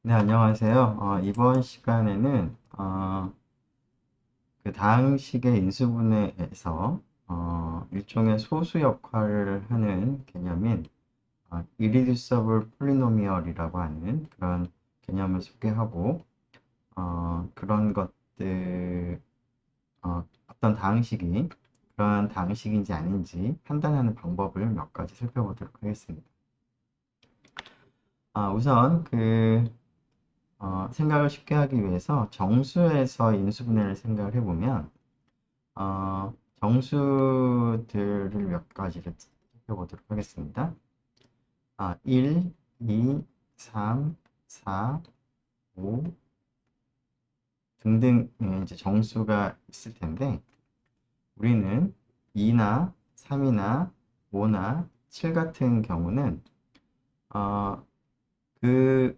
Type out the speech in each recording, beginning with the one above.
네, 안녕하세요. 이번 시간에는 그 다항식의 인수분해에서 일종의 소수 역할을 하는 개념인 irreducible polynomial이라고 하는 그런 개념을 소개하고 그런 것들 어떤 다항식이 그러한 다항식인지 아닌지 판단하는 방법을 몇 가지 살펴보도록 하겠습니다. 우선 생각을 쉽게 하기 위해서 정수에서 인수분해를 생각을 해보면 정수들을 몇 가지를 살펴보도록 하겠습니다. 1, 2, 3, 4, 5 등등 이제 정수가 있을 텐데 우리는 2나 3이나 5나 7 같은 경우는 어, 그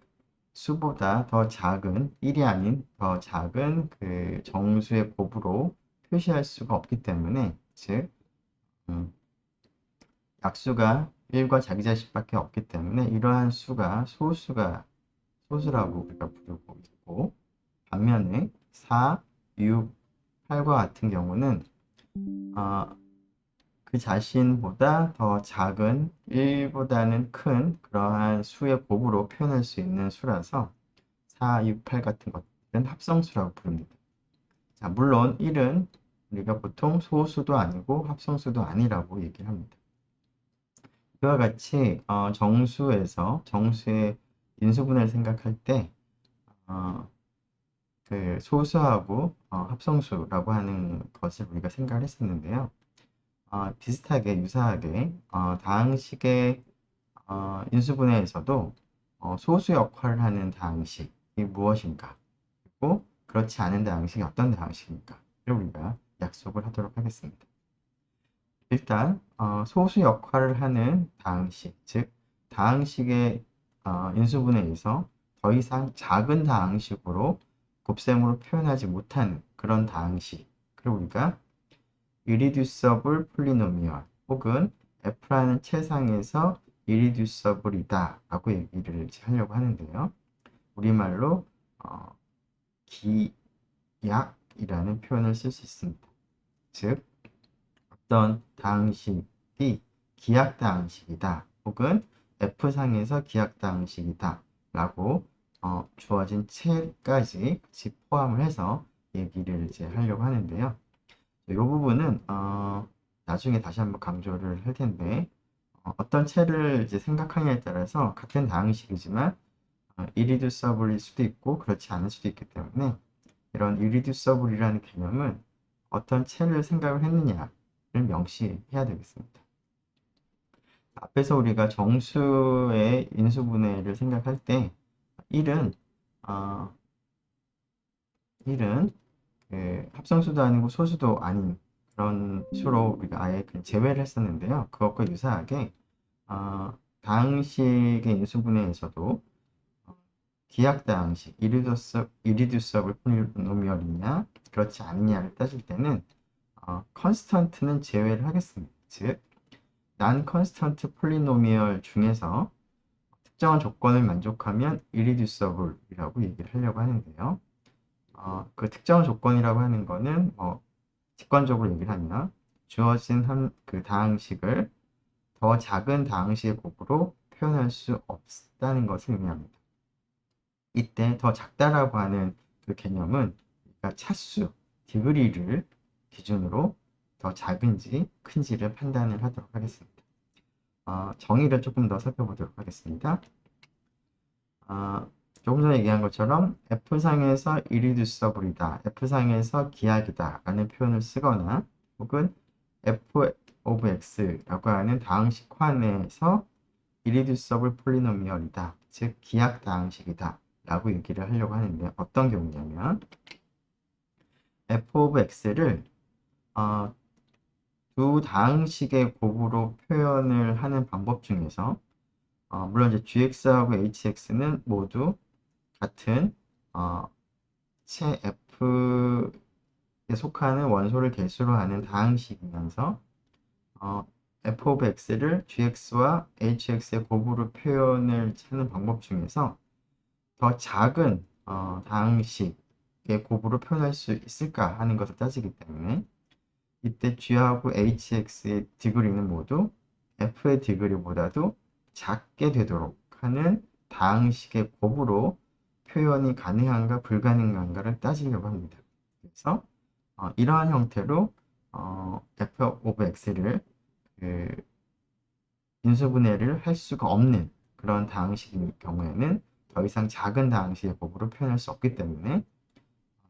수보다 더 작은 1이 아닌 더 작은 그 정수의 곱으로 표시할 수가 없기 때문에 즉 음, 약수가 1과 자기자식밖에 없기 때문에 이러한 수가 소수라고 우리가 부르고 있고 반면에 4, 6, 8과 같은 경우는 어, 그 자신보다 더 작은 1보다는 큰 그러한 수의 곱으로 표현할 수 있는 수라서 4, 6, 8 같은 것들은 합성수라고 부릅니다. 자, 물론 1은 우리가 보통 소수도 아니고 합성수도 아니라고 얘기를 합니다. 이와 같이 정수에서 정수의 인수분해를 생각할 때 어, 그 소수하고 합성수라고 하는 것을 우리가 생각을 했었는데요. 비슷하게 유사하게 다항식의 인수분해에서도 소수 역할을 하는 다항식이 무엇인가 그리고 그렇지 않은 다항식이 어떤 다항식입니까? 를 우리가 약속을 하도록 하겠습니다. 일단 소수 역할을 하는 다항식, 즉 다항식의 인수분해에서 더 이상 작은 다항식으로 곱셈으로 표현하지 못하는 그런 다항식을 우리가 irreducible polynomial 혹은 f라는 최상에서 irreducible이다 라고 얘기를 하려고 하는데요. 우리말로 어, 기약이라는 표현을 쓸 수 있습니다. 즉 어떤 다항식이 기약다항식이다 혹은 F상에서 기약다항식이다 라고 주어진 채까지 같이 포함을 해서 얘기를 이제 하려고 하는데요. 이 부분은 나중에 다시 한번 강조를 할 텐데 떤 채를 이제 생각하냐에 따라서 같은 다항식이지만 irreducible일 수도 있고 그렇지 않을 수도 있기 때문에 이런 irreducible이라는 개념은 어떤 채를 생각을 했느냐를 명시해야 되겠습니다. 앞에서 우리가 정수의 인수분해를 생각할 때 1은 어, 1은 합성수도 아니고 소수도 아닌 그런 수로 우리가 아예 제외를 했었는데요. 그것과 유사하게 다항식의 인수분해에서도 기하학다항식, irreducible polynomial이냐 그렇지 않느냐를 따질 때는 컨스턴트는 제외를 하겠습니다. 즉, non-constant polynomial 중에서 특정한 조건을 만족하면 irreducible이라고 얘기를 하려고 하는데요. 그 특정한 조건이라고 하는 거는 직관적으로 얘기를 하면 주어진 그 다항식을 더 작은 다항식의 곱으로 표현할 수 없다는 것을 의미합니다. 이때 더 작다라고 하는 그 개념은 그러니까 차수, 디그리를 기준으로 더 작은지 큰지를 판단을 하도록 하겠습니다. 정의를 조금 더 살펴보도록 하겠습니다. 조금 전에 얘기한 것처럼 F상에서 irreducible이다, F상에서 기하이다 라는 표현을 쓰거나 혹은 F of X라고 하는 다항식환에서 irreducible polynomial이다, 즉 기하학 다항식이다 라고 얘기를 하려고 하는데 어떤 경우냐면 F of X를 두 다항식의 곱으로 표현을 하는 방법 중에서 물론 이제 gx하고 hx는 모두 같은 채 F에 속하는 원소를 개수로 하는 다항식이면서 f of x를 gx와 hx의 곱으로 표현을 하는 방법 중에서 더 작은 다항식의 곱으로 표현할 수 있을까 하는 것을 따지기 때문에 이때 G하고 HX의 디그리는 모두 F의 디그리보다도 작게 되도록 하는 다항식의 곱으로 표현이 가능한가 불가능한가를 따지려고 합니다. 그래서 이러한 형태로 F 오브 X를 그 인수분해를 할 수가 없는 그런 다항식인 경우에는 더 이상 작은 다항식의 곱으로 표현할 수 없기 때문에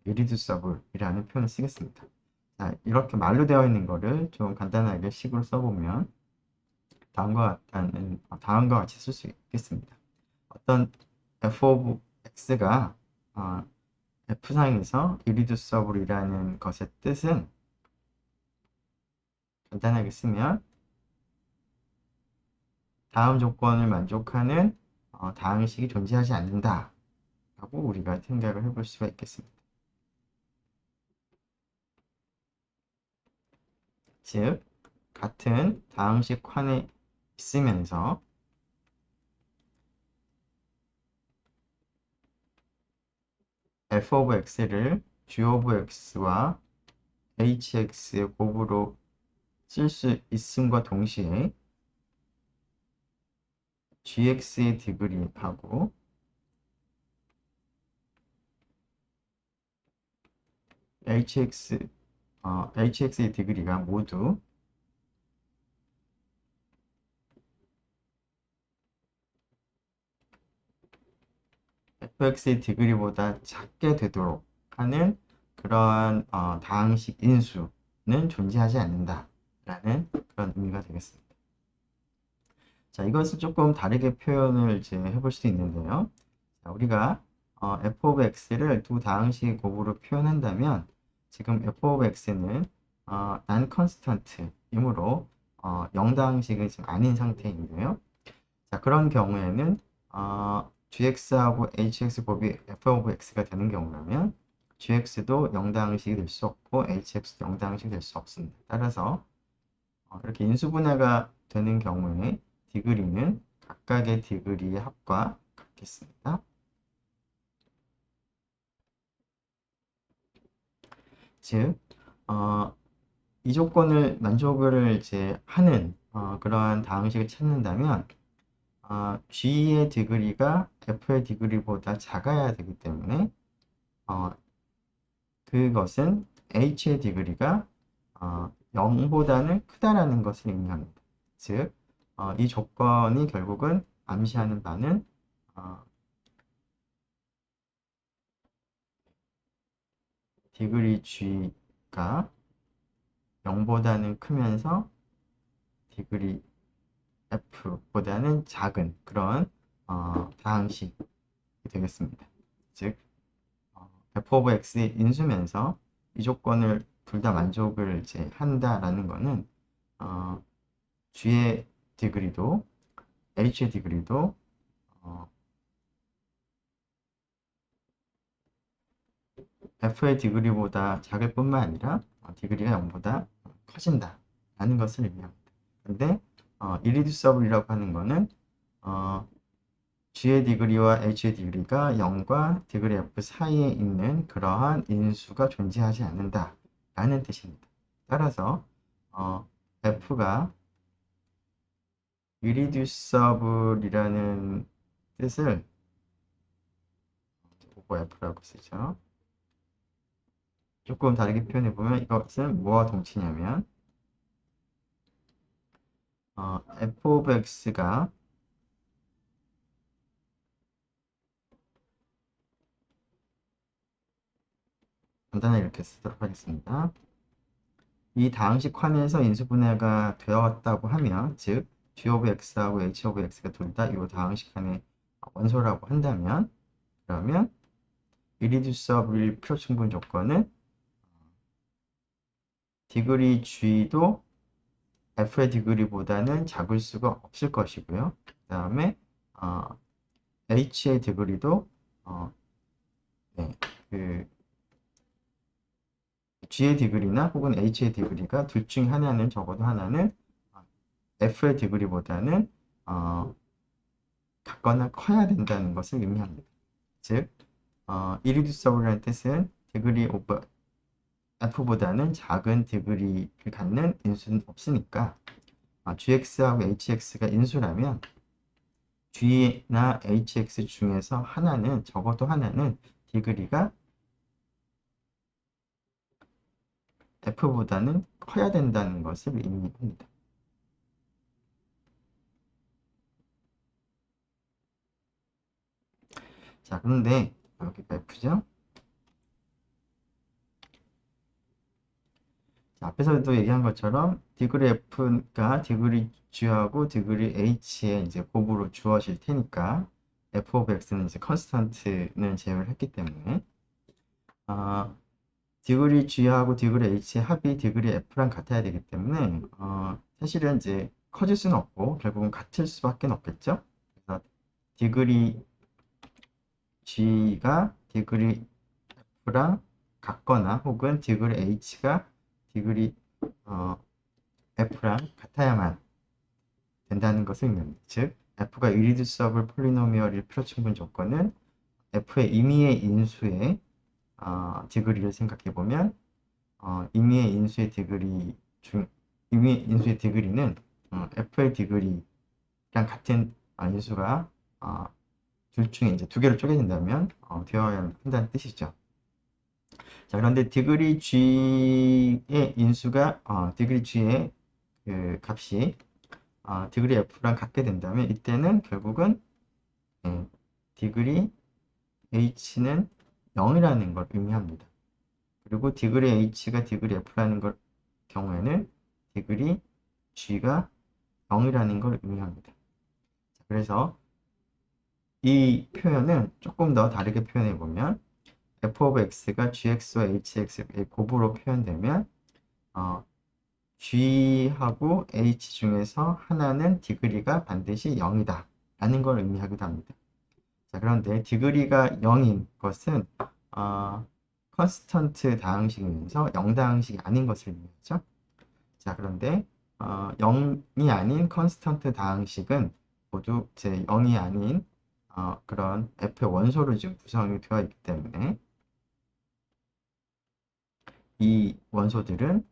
irreducible이라는 표현을 쓰겠습니다. 자, 이렇게 말로 되어 있는 거를 좀 간단하게 식으로 써보면 다음과 같이 쓸 수 있겠습니다. 어떤 f of x가 f상에서 irreducible이라는 것의 뜻은 간단하게 쓰면 다음 조건을 만족하는 다항식이 존재하지 않는다 라고 우리가 생각을 해볼 수가 있겠습니다. 즉 같은 다항식 칸에 있으면서 f of x를 g of x와 hx의 곱으로 쓸 수 있음과 동시에 gx의 디그리하고 hx의 디그리가 모두 fx의 디그리보다 작게 되도록 하는 그러한 다항식 인수는 존재하지 않는다 라는 그런 의미가 되겠습니다. 자, 이것을 조금 다르게 표현을 이제 해볼 수 있는데요. 자, 우리가 f of x를 두 다항식 곱으로 표현한다면 지금 f of x는 non-constant이므로 0다항식은 지금 아닌 상태인데요. 자, 그런 경우에는 gx하고 hx 곱이 f of x가 되는 경우라면 gx도 0다항식이 될 수 없고 hx도 0다항식이 될 수 없습니다. 따라서 이렇게 인수분해가 되는 경우에 디그리는 각각의 디그리의 합과 같겠습니다. 즉, 이 조건을 만족을 이제 하는 그러한 다항식을 찾는다면 G의 디그리가 F의 디그리보다 작아야 되기 때문에 그것은 H의 디그리가 0보다는 크다라는 것을 의미합니다. 즉, 이 조건이 결국은 암시하는 바는 디그리 G가 0보다는 크면서 디그리 F보다는 작은 그런 다항식이 되겠습니다. 즉, f of x의 인수면서 이 조건을 둘 다 만족을 이제 한다라는 것은 g의 디그리도 h의 디그리도 f의 디그리보다 작을 뿐만 아니라 디그리가 0보다 커진다 라는 것을 의미합니다. 근데 irreducible이라고 하는 것은 g의 디그리와 h의 디그리가 0과 디그리 f 사이에 있는 그러한 인수가 존재하지 않는다 라는 뜻입니다. 따라서 f가 irreducible이라는 뜻을 오버 f라고 쓰죠. 조금 다르게 표현해보면 이것은 뭐와 동치냐면 f of x가 간단하게 이렇게 쓰도록 하겠습니다. 이 다항식 칸에서 인수분해가 되었다고 하면 즉 g of x하고 h of x가 둘 다 이 다항식 칸의 원소라고 한다면 그러면 irreducible 필요충분 조건은 디그리 g도 f의 디그리보다는 작을 수가 없을 것이고요. 그 다음에 h의 디그리도 네, 그 g의 디그리나 혹은 h의 디그리가 둘 중 하나는 적어도 하나는 f의 디그리보다는 같거나 커야 된다는 것을 의미합니다. 즉 irreducible이라는 뜻은 degree of f보다는 작은 디그리를 갖는 인수는 없으니까 gx하고 hx가 인수라면 g나 hx 중에서 하나는 적어도 하나는 디그리가 f보다는 커야 된다는 것을 의미합니다. 자, 그런데 여기가 f죠? 자, 앞에서도 얘기한 것처럼 디그리 f가 디그리 g하고 디그리 h의 이제 곱으로 주어질 테니까 f of x는 이제 컨스턴트는 제외를 했기 때문에 디그리 g하고 디그리 h의 합이 디그리 f랑 같아야 되기 때문에 사실은 이제 커질 수는 없고 결국은 같을 수밖에 없겠죠. 그래서 디그리 g가 디그리 f랑 같거나 혹은 디그리 h가 디그리 f랑 같아야만 된다는 것을 의미합니다. 즉 f가 irreducible 폴리노미얼일 필요 충분 조건은 f의 임의의 인수의 디그리를 생각해 보면 임의의 인수의 디그리 중 임의의 인수의 디그리는 f의 디그리랑 같은 인수가 둘 중에 이제 두 개로 쪼개진다면 되어야 한다는 뜻이죠. 자, 그런데 디그리 g의 인수가 디그리 g의 그 값이 디그리 f랑 같게 된다면 이때는 결국은 디그리 h는 0이라는 걸 의미합니다. 그리고 디그리 h가 디그리 f라는 걸 경우에는 디그리 g가 0이라는 걸 의미합니다. 그래서 이 표현은 조금 더 다르게 표현해 보면 f of x가 gx와 hx의 곱으로 표현되면 g하고 h 중에서 하나는 디그리가 반드시 0이다 라는 걸 의미하기도 합니다. 자, 그런데 디그리가 0인 것은 컨스턴트 다항식이면서 0다항식이 아닌 것을 의미하죠. 자, 그런데 0이 아닌 컨스턴트 다항식은 모두 제 0이 아닌 그런 f의 원소로 지금 구성이 되어 있기 때문에 이 원소들은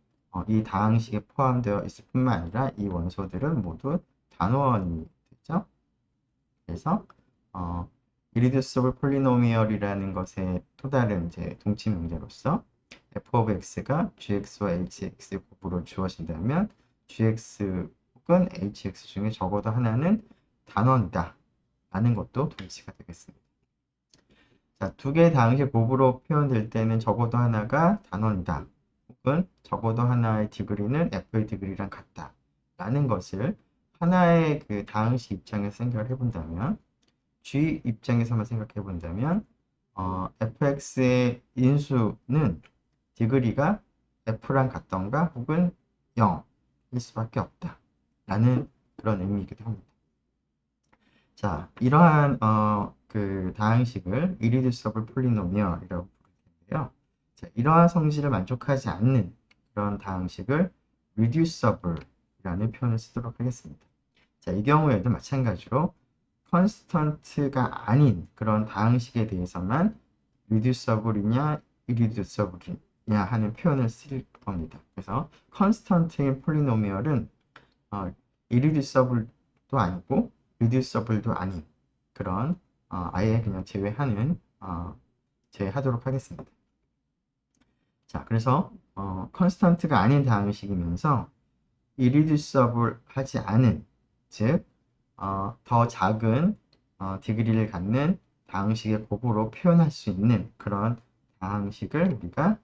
이 다항식에 포함되어 있을 뿐만 아니라 이 원소들은 모두 단원이 되죠. 그래서 irreducible polynomial이라는 것의 또 다른 이제 동치 문제로서 f of x가 gx와 hx의 곱으로 주어진다면 gx 혹은 hx 중에 적어도 하나는 단원이다 라는 것도 동치가 되겠습니다. 자, 두 개의 다항식 곱으로 표현될 때는 적어도 하나가 단원이다 혹은 적어도 하나의 디그리는 f의 디그리랑 같다 라는 것을 하나의 그 다항식 입장에서 생각을 해본다면 g 입장에서만 생각해 본다면 fx의 인수는 디그리가 f랑 같던가 혹은 0일 수밖에 없다 라는 그런 의미이기도 합니다. 자, 이러한 그 다항식을 irreducible polynomial이라고 부르는데요. 자, 이러한 성질을 만족하지 않는 그런 다항식을 reducible이라는 표현을 쓰도록 하겠습니다. 자, 이 경우에도 마찬가지로 컨스턴트가 아닌 그런 다항식에 대해서만 reducible이냐 irreducible이냐 하는 표현을 쓸 겁니다. 그래서 컨스턴트인 폴리노미얼은 irreducible도 아니고 reducible도 아닌 그런 아예 그냥 제외하도록 하겠습니다. 자, 그래서 컨스턴트가 아닌 다항식이면서 irreducible 하지 않은 즉 더 작은 디그리를 갖는 다항식의 곱으로 표현할 수 있는 그런 다항식을 우리가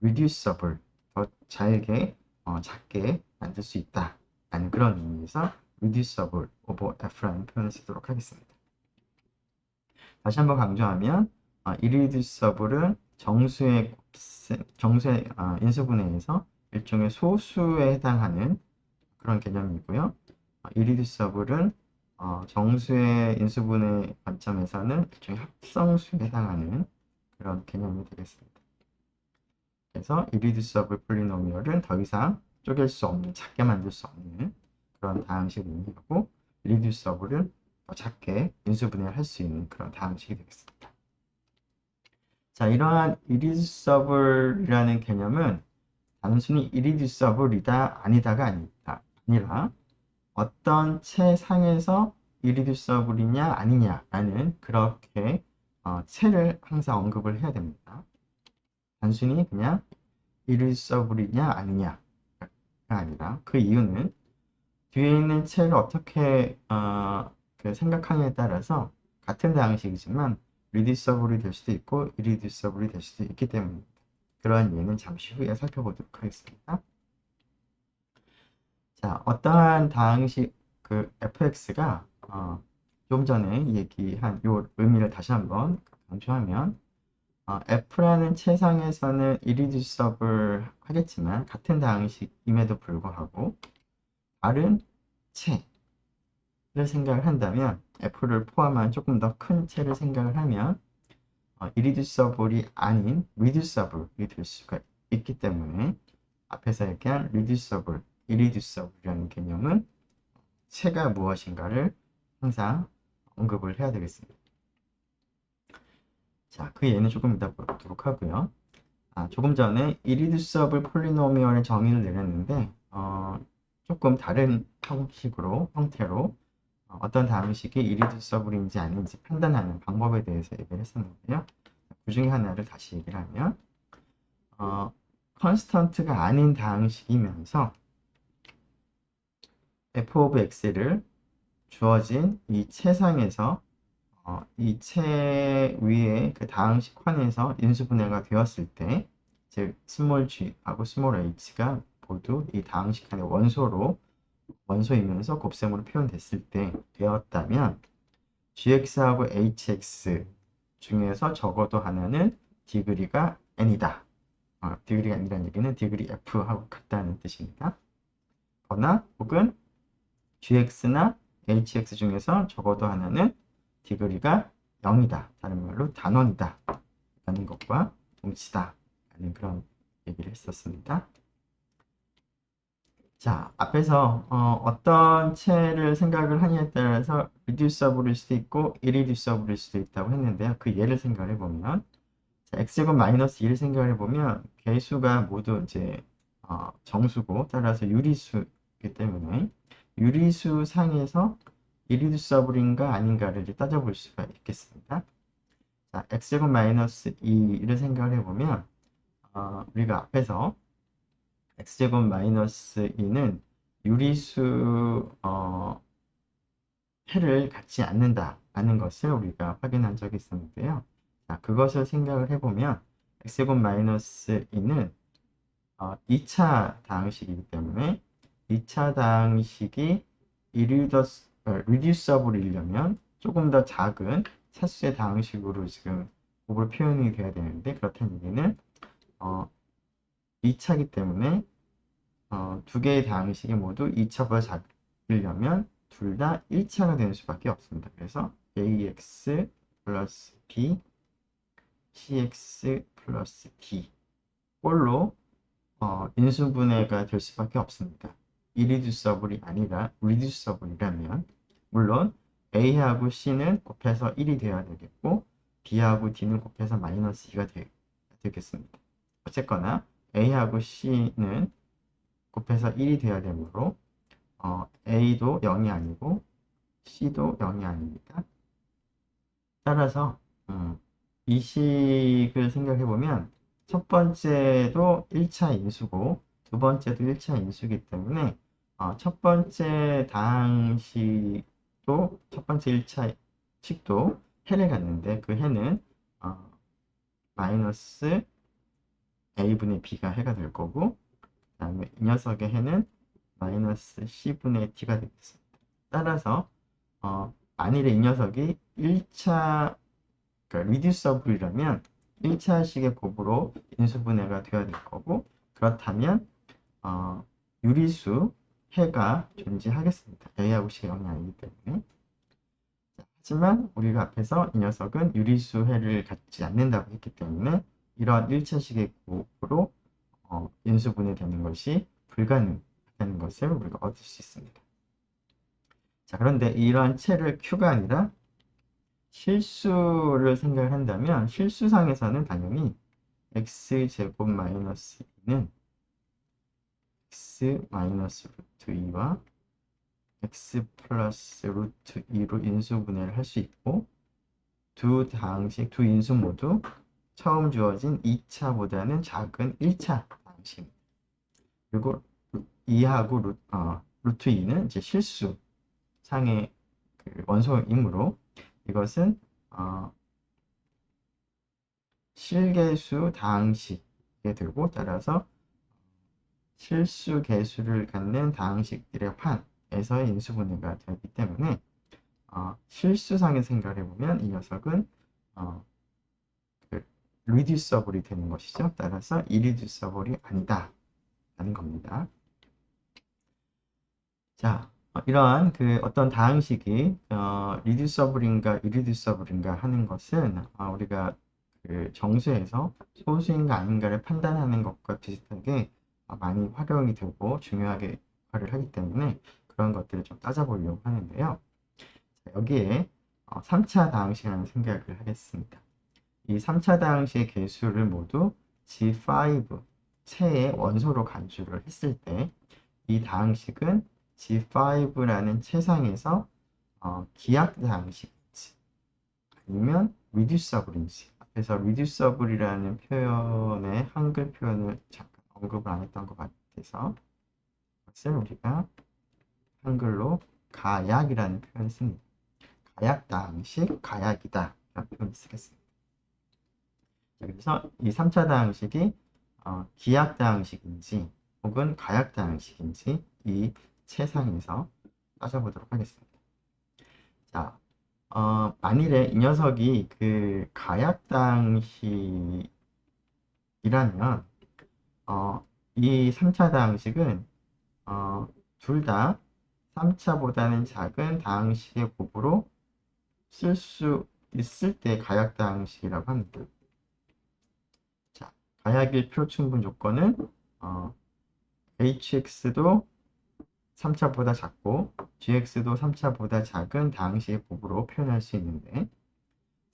reducible, 더 잘게, 작게 만들 수 있다 라는 그런 의미에서 reducible over f라는 표현을 쓰도록 하겠습니다. 다시 한번 강조하면 irreducible은 정수의 인수분해에서 일종의 소수에 해당하는 그런 개념이고요. irreducible은 정수의 인수분해 관점에서는 일종의 합성수에 해당하는 그런 개념이 되겠습니다. 그래서 irreducible polynomial은 더 이상 쪼갤 수 없는, 작게 만들 수 없는 그런 다항식을 의미하고 reducible은 더 작게 인수분해를 할 수 있는 그런 다항식이 되겠습니다. 자, 이러한 irreducible이라는 개념은 단순히 irreducible이다, 아니다가 아니라 어떤 체상에서 irreducible이냐, 아니냐라는 그렇게 체를 항상 언급을 해야 됩니다. 단순히 그냥 irreducible이냐, 아니냐가 아니라 그 이유는 뒤에 있는 체를 어떻게 그 생각하느냐에 따라서 같은 다항식이지만 reducible이 될 수도 있고 irreducible이 될 수도 있기 때문입니다. 그러한 예는 잠시 후에 살펴보도록 하겠습니다. 자, 어떠한 다항식 그 fx가 좀 전에 얘기한 요 의미를 다시 한번 강조하면 f라는 체상에서는 irreducible 하겠지만 같은 다항식임에도 불구하고 다른 체를 생각을 한다면 f를 포함한 조금 더 큰 체를 생각을 하면 irreducible이 아닌 reducible이 될 수가 있기 때문에 앞에서 얘기한 reducible, irreducible이라는 개념은 체가 무엇인가를 항상 언급을 해야 되겠습니다. 자, 그 예는 조금 이따 보도록 하고요. 조금 전에 irreducible polynomial의 정의를 내렸는데 조금 다른 형태로 어떤 다항식이 irreducible인지 아닌지 판단하는 방법에 대해서 얘기를 했었는데요. 그 중에 하나를 다시 얘기를 하면 constant가 아닌 다항식이면서 f of x를 주어진 이 체상에서 이 체 위에 그 다항식환에서 인수분해가 되었을 때, 즉 스몰 g하고 스몰 h가 모두 이 다항식환의 원소이면서 곱셈으로 표현됐을 때 되었다면 gx하고 hx 중에서 적어도 하나는 디그리가 n이다. 디그리가 n이라는 얘기는 디그리 f하고 같다는 뜻입니다. 거나 혹은 gx나 hx 중에서 적어도 하나는 디그리가 0이다. 다른 말로 단원이다. 라는 것과 동치다. 라는 그런 얘기를 했었습니다. 자, 앞에서 어떤 체를 생각을 하냐에 따라서 reducible일 수도 있고 irreducible일 수도 있다고 했는데요. 그 예를 생각을 해보면 x제곱 마이너스 2를 생각을 해보면 개수가 모두 이제 정수고 따라서 유리수이기 때문에 유리수 상에서 irreducible인가 아닌가를 이제 따져볼 수가 있겠습니다. 자, x제곱 마이너스 2를 생각을 해보면 우리가 앞에서 x제곱 마이너스 2는 유리수 해를 갖지 않는다라는 것을 우리가 확인한 적이 있었는데요. 자, 그것을 생각을 해보면 x제곱 마이너스 2는 2차 다항식이기 때문에 2차 다항식이 reducible이려면 조금 더 작은 차수의 다항식으로 지금 곱으로 표현이 돼야 되는데 그렇다는 얘기는 2차이기 때문에 두 개의 다항식이 모두 2차보다 작으려면 둘 다 1차가 되는 수밖에 없습니다. 그래서 ax 플러스 b, cx 플러스 d 꼴로 인수분해가 될 수밖에 없습니다. irreducible이 아니라 reducible이라면 물론 a하고 c는 곱해서 1이 되어야 되겠고 b하고 d는 곱해서 마이너스 2가 되겠습니다. 어쨌거나 a하고 c는 곱해서 1이 되어야 되므로 a도 0이 아니고 c도 0이 아닙니다. 따라서 이 식을 생각해 보면 첫 번째도 1차 인수고 두 번째도 1차 인수이기 때문에 첫 번째 다항식도 첫 번째 1차 식도 해를 갖는데 그 해는 마이너스 a분의 b가 해가 될 거고 그 다음에 이 녀석의 해는 마이너스 c분의 d가 되겠습니다. 따라서 만일에 이 녀석이 1차 그러니까 reducible이라면 1차식의 곱으로 인수분해가 되어야 될 거고 그렇다면 유리수 해가 존재하겠습니다. A하고 C가 0이 아니기 때문에 하지만 우리가 앞에서 이 녀석은 유리수 해를 갖지 않는다고 했기 때문에 이러한 1차식의 곱으로 인수분해되는 것이 불가능하다는 것을 우리가 얻을 수 있습니다. 자, 그런데 이러한 체를 Q가 아니라 실수를 생각을 한다면 실수상에서는 당연히 x제곱 마이너스 2는 x 마이너스 루트 2와 x 플러스 루트 2로 인수분해를 할 수 있고 두 인수 모두 처음 주어진 2차보다는 작은 1차 방식입니다. 그리고 2하고 루트 2는 이제 실수 상의 그 원소이므로 이것은 실계수 다항식이 되고 따라서 실수 계수를 갖는 다항식들의 판에서의 인수분해가 되기 때문에 실수상의 생각을 해보면 이 녀석은 리듀서블이 되는 것이죠. 따라서 이리듀서블이 아니다 라는 겁니다. 자, 이러한 그 어떤 다항식이 리듀서블인가 이리듀서블인가 하는 것은 우리가 그 정수에서 소수인가 아닌가를 판단하는 것과 비슷하게 많이 활용이 되고 중요하게 역할을 하기 때문에 그런 것들을 좀 따져보려고 하는데요. 자, 여기에 3차 다항식이라는 생각을 하겠습니다. 이 3차 다항식의 개수를 모두 G5 체의 원소로 간주를 했을 때 이 다항식은 G5라는 체상에서 기하 다항식인지 아니면 리듀서블인지 그래서 리듀서블이라는 표현의 한글 표현을 잠깐 언급을 안 했던 것 같아서 그것을 우리가 한글로 가약이라는 표현을 씁니다. 가약 다항식, 가약이다 라는 표현을 쓰겠습니다. 그래서 이 3차 다항식이 기하 다항식인지 혹은 가약 다항식인지 이 체상에서 따져보도록 하겠습니다. 자, 만일에 이 녀석이 그 가약 다항식이라면 이 3차 다항식은 둘 다 3차보다는 작은 다항식의 곱으로 쓸 수 있을 때 가약 다항식이라고 합니다. 자, 가약일 표충분 조건은 hx도 3차보다 작고 gx도 3차보다 작은 다항식의 곱으로 표현할 수 있는데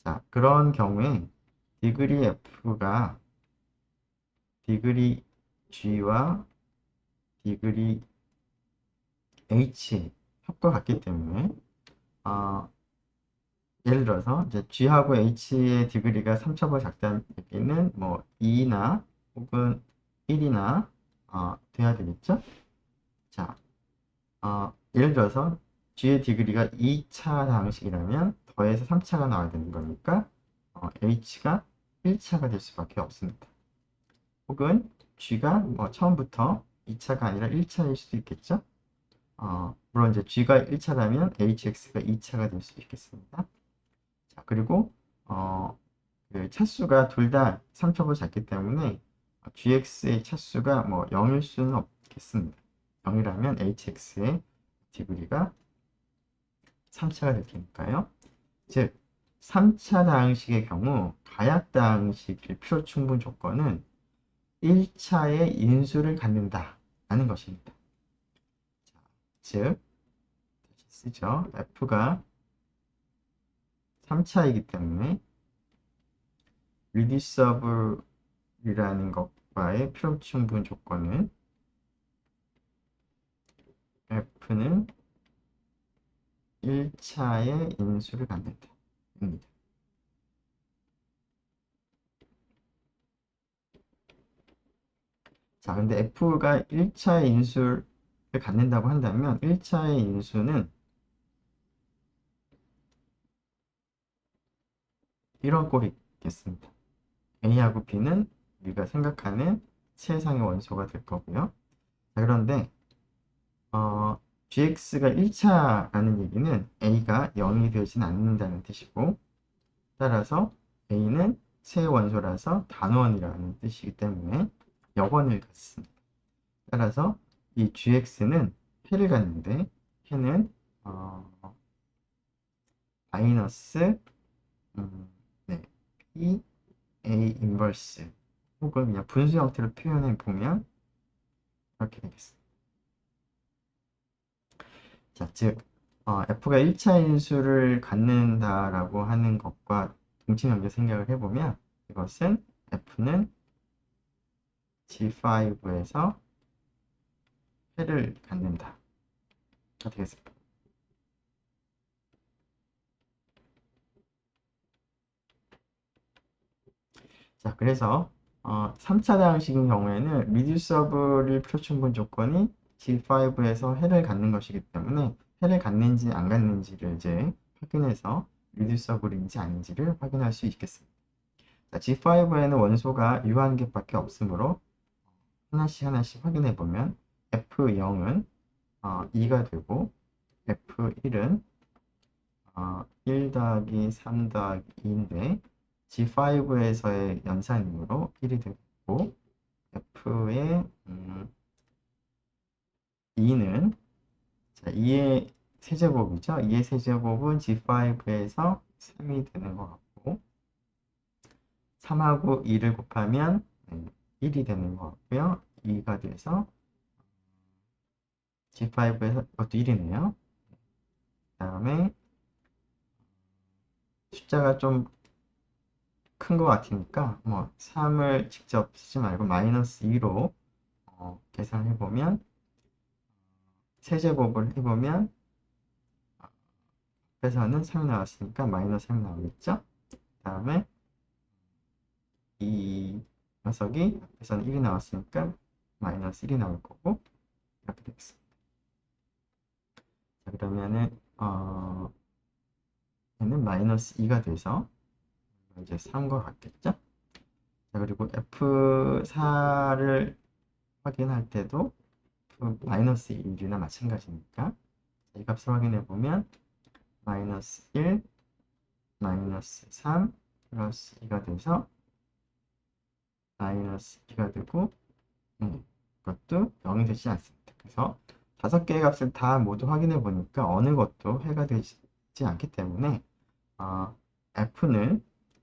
자, 그런 경우에 디그리 f가 디그리 g와 디그리 h 합과 같기 때문에 예를 들어서 이제 g하고 h의 디그리가 3차보다 작다는 얘기는 뭐 2나 혹은 1이나 돼야 되겠죠? 자, 예를 들어서 g의 디그리가 2차 다항식이라면 더해서 3차가 나와야 되는 거니까 h가 1차가 될 수밖에 없습니다. 혹은 g가 처음부터 2차가 아니라 1차일 수도 있겠죠? 물론 이제 g가 1차라면 hx가 2차가 될 수 있겠습니다. 자, 그리고 그 차수가 둘 다 3차보다 작기 때문에 gx의 차수가 뭐 0일 수는 없겠습니다. 0이라면 hx의 디그리가 3차가 될 테니까요. 즉 3차 다항식의 경우 가약 다항식의 필요 충분 조건은 1차의 인수를 갖는다 라는 것입니다. 자, 즉 다시 쓰죠. f가 3차이기 때문에 리듀서블이라는 것과의 필요 충분 조건은 f는 1차의 인수를 갖는다 입니다. 자, 근데 f가 1차의 인수를 갖는다고 한다면 1차의 인수는 이런 꼴이 있겠습니다. A하고 B는 우리가 생각하는 최상의 원소가 될 거고요. 자, 그런데 GX가 1차라는 얘기는 A가 0이 되진 않는다는 뜻이고 따라서 A는 최원소라서 단원이라는 뜻이기 때문에 역원을 갖습니다. 따라서 이 GX는 해를 갖는데 해는 마이너스 네, P A 인버스 혹은 그냥 분수 형태로 표현해 보면 이렇게 되겠습니다. 자, 즉 f가 1차 인수를 갖는다라고 하는 것과 동치명제 생각을 해보면 이것은 f는 G5에서 해를 갖는다. 되겠습니다. 자, 그래서 3차 다항식인 경우에는 리듀서블일 표충분 조건이 G5에서 해를 갖는 것이기 때문에 해를 갖는지 안 갖는지를 이제 확인해서 리듀서블인지 아닌지를 확인할 수 있겠습니다. 자, G5에는 원소가 유한객밖에 없으므로 하나씩 하나씩 확인해 보면 F0은 2가 되고 F1은 1 더하기 3 더하기 2인데 G5에서의 연산이므로 1이 되고 F의 2는 2의 세제곱이죠. 2의 세제곱은 G5에서 3이 되는 것 같고 3하고 2를 곱하면 1이 되는 것 같고요. 2가 돼서 G5에서 이것도 1이네요. 그 다음에 숫자가 좀 큰 것 같으니까 뭐 3을 직접 쓰지 말고 마이너스 2로 계산해보면 세제곱을 해보면 앞에서는 3이 나왔으니까 마이너스 3이 나오겠죠? 그 다음에 이 녀석이 앞에서는 1이 나왔으니까 마이너스 1이 나올 거고 이렇게 되겠습니다. 자, 그러면은 얘는 마이너스 2가 돼서 이제 3과 같겠죠? 자, 그리고 F4를 확인할 때도 마이너스 1이나 마찬가지니까 이 값을 확인해 보면 마이너스 1, 마이너스 3, 플러스 2가 돼서 마이너스 2가 되고 그것도 0이 되지 않습니다. 그래서 5개의 값을 다 모두 확인해 보니까 어느 것도 해가 되지 않기 때문에 F는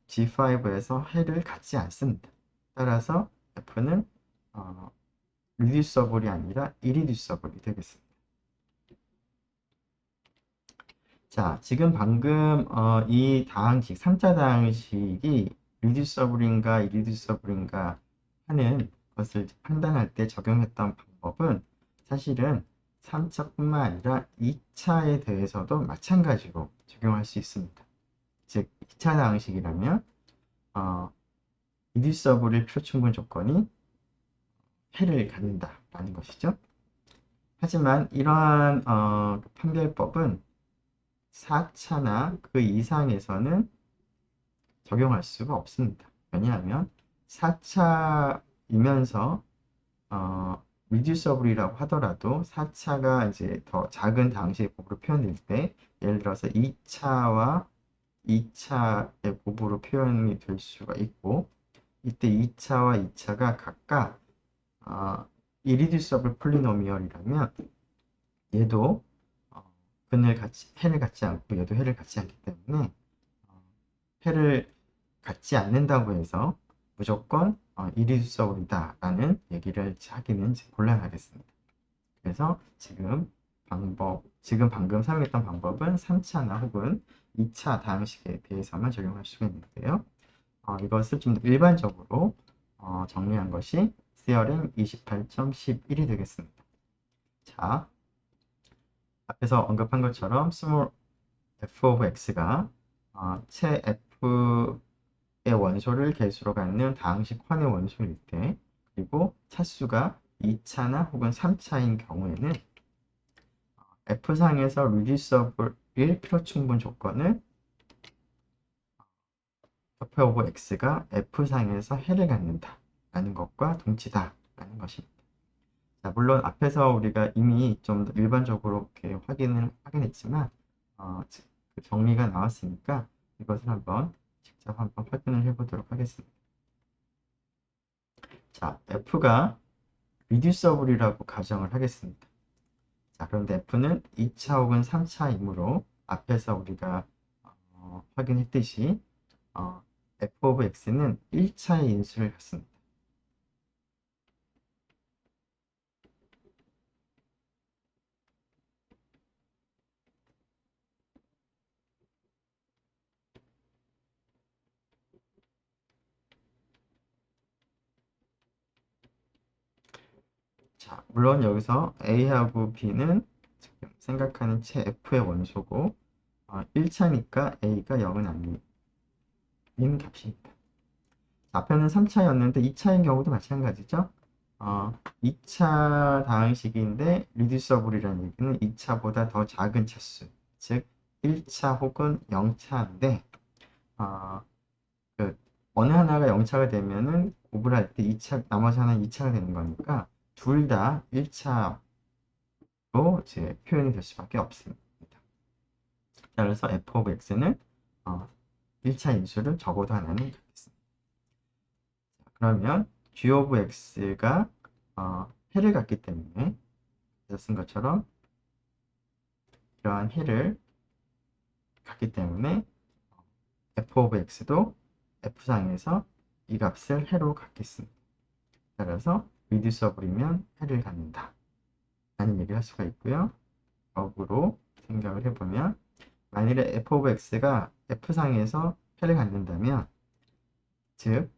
G5에서 해를 갖지 않습니다. 따라서 F는 리듀서블이 아니라 이리듀서블이 되겠습니다. 자, 지금 방금 이 다항식, 3차 다항식이 리듀서블인가 이리듀서블인가 하는 것을 판단할 때 적용했던 방법은 사실은 3차뿐만 아니라 2차에 대해서도 마찬가지로 적용할 수 있습니다. 즉, 2차 다항식이라면 리듀서블의 표충분 조건이 해를 갖는다라는 것이죠. 하지만 이러한 판별법은 4차나 그 이상에서는 적용할 수가 없습니다. 왜냐하면 4차이면서 리듀서블이라고 하더라도 4차가 이제 더 작은 다항식의 곱으로 표현될 때 예를 들어서 2차와 2차의 곱으로 표현이 될 수가 있고 이때 2차와 2차가 각각 이리듀서블 폴리노미얼이라면 얘도 해를 갖지 않고 얘도 해를 갖지 않기 때문에 해를 갖지 않는다고 해서 무조건 이리듀서블이다 라는 얘기를 하기는 곤란하겠습니다. 그래서 지금 방금 사용했던 방법은 3차나 혹은 2차 다항식에 대해서만 적용할 수가 있는데요. 이것을 좀 일반적으로 정리한 것이 Theorem 28.11이 되겠습니다. 자, 앞에서 언급한 것처럼 small f of x가 채 f의 원소를 개수로 갖는 다항식 환의 원소일 때 그리고 차수가 2차나 혹은 3차인 경우에는 F상에서 리듀서블일 표충분 조건을 f of x가 F상에서 해를 갖는다 라는 것과 동치다 라는 것입니다. 자, 물론 앞에서 우리가 이미 좀 더 일반적으로 이렇게 확인했지만 그 정리가 나왔으니까 이것을 직접 한번 확인을 해보도록 하겠습니다. 자, F가 리듀서블이라고 가정을 하겠습니다. 자, 그런데 F는 2차 혹은 3차이므로 앞에서 우리가 확인했듯이 F of X는 1차의 인수를 갖습니다. 물론 여기서 A하고 B는 지금 생각하는 채 F의 원소고 1차니까 A가 0은 아닌 값입니다. 앞에는 3차였는데 2차인 경우도 마찬가지죠. 2차 다항식인데 리듀서블이라는 얘기는 2차보다 더 작은 차수, 즉 1차 혹은 0차인데 그 어느 하나가 0차가 되면은 곱을 할 때 2차, 나머지 하나는 2차가 되는 거니까 둘 다 1차로 이제 표현이 될 수밖에 없습니다. 그래서 f of x는 1차 인수를 적어도 하나는 갖겠습니다. 그러면 g of x가 해를 갖기 때문에 쓴 것처럼 이러한 해를 갖기 때문에 f of x도 f상에서 이 값을 해로 갖겠습니다. 따라서 reducible이면 해를 갖는다 라는 얘기를 할 수가 있고요. 역으로 생각을 해보면 만일에 f of x가 f상에서 해를 갖는다면 즉